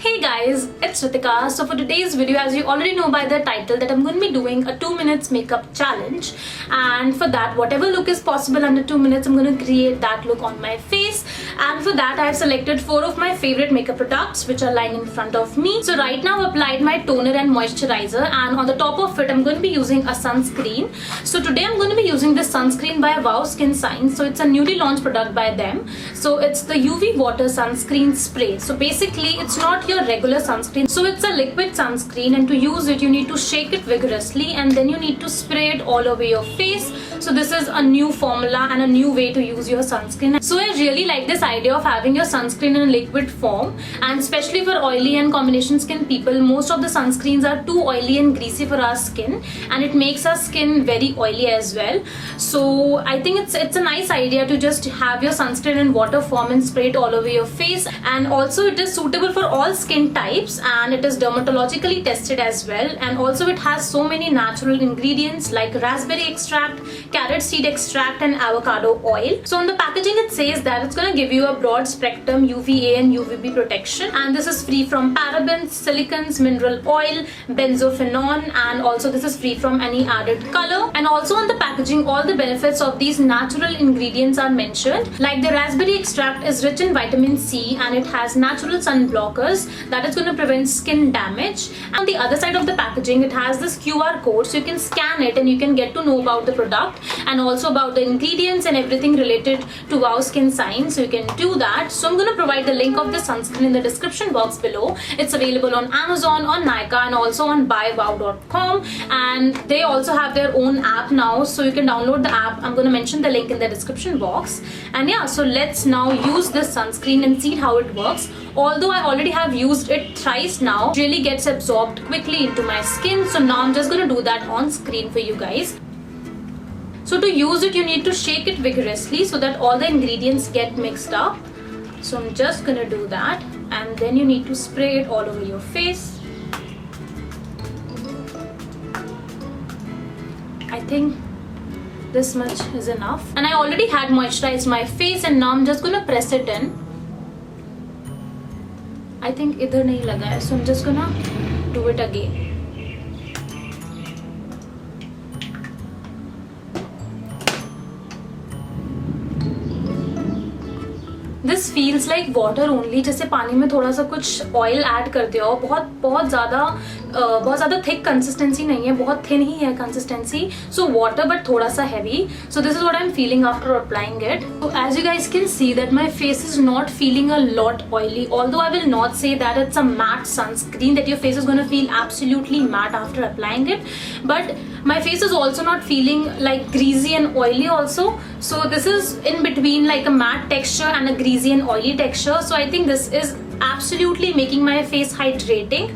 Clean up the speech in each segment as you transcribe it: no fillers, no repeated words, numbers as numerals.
Hey guys, it's Ritika. So for today's video, as you already know by the title, that I'm going to be doing a 2 minutes makeup challenge, and for that whatever look is possible under 2 minutes, I'm going to create that look on my face. And for that I have selected 4 of my favorite makeup products which are lying in front of me. So right now I've applied my toner and moisturizer, and on the top of it I'm going to be using a sunscreen. So today I'm going to be using this sunscreen by Wow Skin Science. So it's a newly launched product by them. So it's the UV water sunscreen spray. So basically it's not your regular sunscreen, so it's a liquid sunscreen, and to use it you need to shake it vigorously and then you need to spray it all over your face. So this is a new formula and a new way to use your sunscreen. So I really like this idea of having your sunscreen in a liquid form, and especially for oily and combination skin people, most of the sunscreens are too oily and greasy for our skin, and it makes our skin very oily as well. So I think it's a nice idea to just have your sunscreen in water form and spray it all over your face. And also it is suitable for all skin types, and it is dermatologically tested as well. And also it has so many natural ingredients like raspberry extract, carrot seed extract and avocado oil. So on the packaging it says that it's going to give you a broad spectrum UVA and UVB protection, and this is free from parabens, silicons, mineral oil, benzophenone, and also this is free from any added color. And also on the packaging all the benefits of these natural ingredients are mentioned, like the raspberry extract is rich in vitamin C and it has natural sun blockers that is going to prevent skin damage. And on the other side of the packaging it has this QR code, so you can scan it and you can get to know about the product and also about the ingredients and everything related to Wow Skin Science. So you can do that. So I'm going to provide the link of the sunscreen in the description box below. It's available on Amazon, on Nykaa, and also on buywow.com, and they also have their own app now, so you can download the app. I'm going to mention the link in the description box. And yeah, so let's now use this sunscreen and see how it works. Although I already have used it thrice now, it really gets absorbed quickly into my skin. So now I'm just going to do that on screen for you guys. So to use it you need to shake it vigorously so that all the ingredients get mixed up. So I'm just going to do that, and then you need to spray it all over your face. I think this much is enough, and I already had moisturized my face, and now I'm just going to press it in. I think idhar nahi laga hai, so I'm just gonna do it again. This feels like water only, जैसे पानी में थोड़ा सा कुछ oil add करते हो. बहुत ज़्यादा थिक कंसिस्टेंसी नहीं है, बहुत थिन ही है कंसिस्टेंसी. सो वाटर बट थोड़ा सा heavy. So this is what I am feeling after applying it. So as you guys can see that my face is not feeling a lot oily, although I will not say that it's a matte sunscreen that your face is going to feel absolutely matte after applying it, but my face is also not feeling like greasy and oily also. So this is in between, like a matte texture and a greasy and oily texture. So I think this is absolutely making my face hydrating.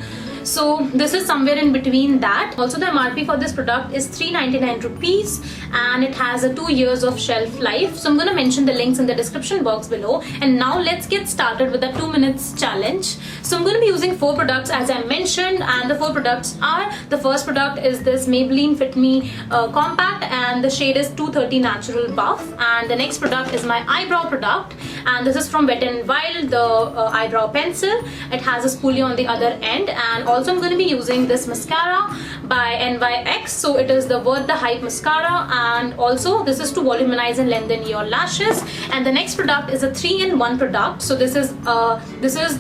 So this is somewhere in between that. Also the MRP for this product is 399 rupees, and it has a 2 years of shelf life. So I'm going to mention the links in the description box below. And now let's get started with the 2 minutes challenge. So I'm going to be using 4 products as I mentioned, and the 4 products are, the first product is this Maybelline Fit Me Compact, and the shade is 230 Natural Buff. And the next product is my eyebrow product, and this is from Wet n Wild, the eyebrow pencil. It has a spoolie on the other end. And also I'm going to be using this mascara by NYX. So it is the Worth the Hype mascara, and also this is to voluminize and lengthen your lashes. And the next product is a 3-in-1 product. So this is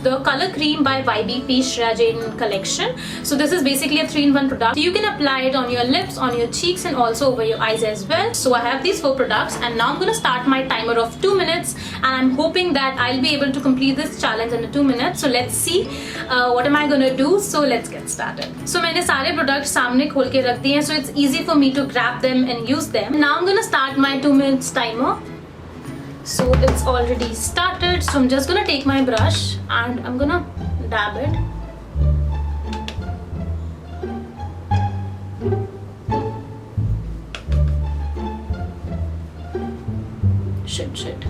the color cream by YBP Shreya Jain collection. So this is basically a 3-in-1 product. So you can apply it on your lips, on your cheeks, and also over your eyes as well. So I have these 4 products, and now I'm going to start my timer of 2 minutes, and I'm hoping that I'll be able to complete this challenge in 2 minutes. So let's see what am I going to do. So let's get started. So मैंने सारे products सामने खोल के रख दिए हैं, so it's easy for me to grab them and use them. Now I'm gonna start my 2 minutes timer. So it's already started. So I'm just gonna take my brush and I'm gonna dab it. Shit.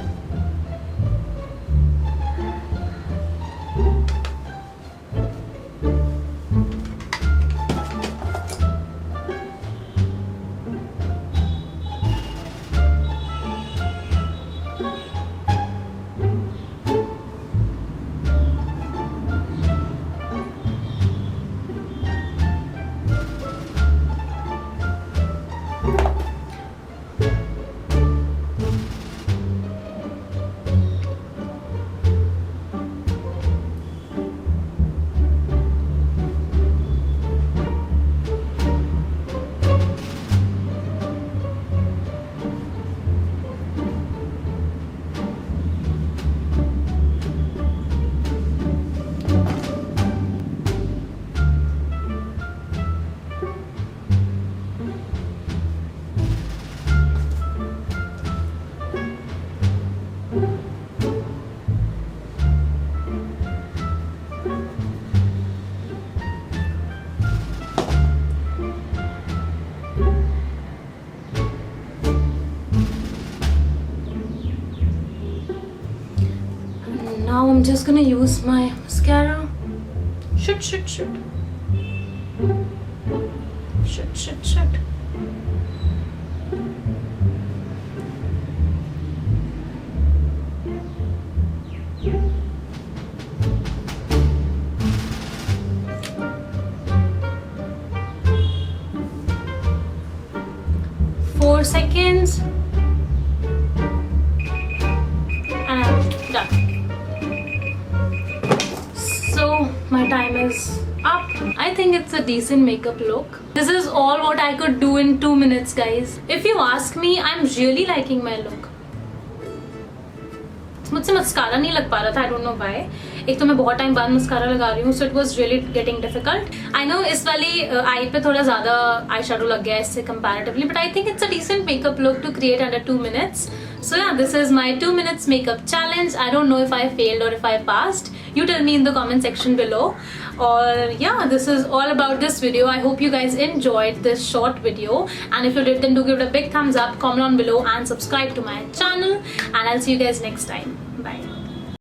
just gonna use my mascara. Shoot. Four seconds. And I'm done. So my time is up. I think it's a decent makeup look. This is all what I could do in 2 minutes, guys. If you ask me, I'm really liking my look. मुझसे mascara नहीं लग पा रहा था, I don't know why. एक तो मैं बहुत टाइम बाद मस्कारा लगा रही हूँ, so it was really getting difficult. I know इस वाली आई पे थोड़ा ज़्यादा आई शेडो लग गया है इससे comparatively, but I think it's a decent makeup look to create under 2 minutes. So yeah, this is my 2 minutes makeup challenge. I don't know if I failed or if I passed. You tell me in the comment section below. Or yeah, this is all about this video. I hope you guys enjoyed this short video, and if you did, then do give it a big thumbs up, comment down below and subscribe to my channel, and I'll see you guys next time. Bye.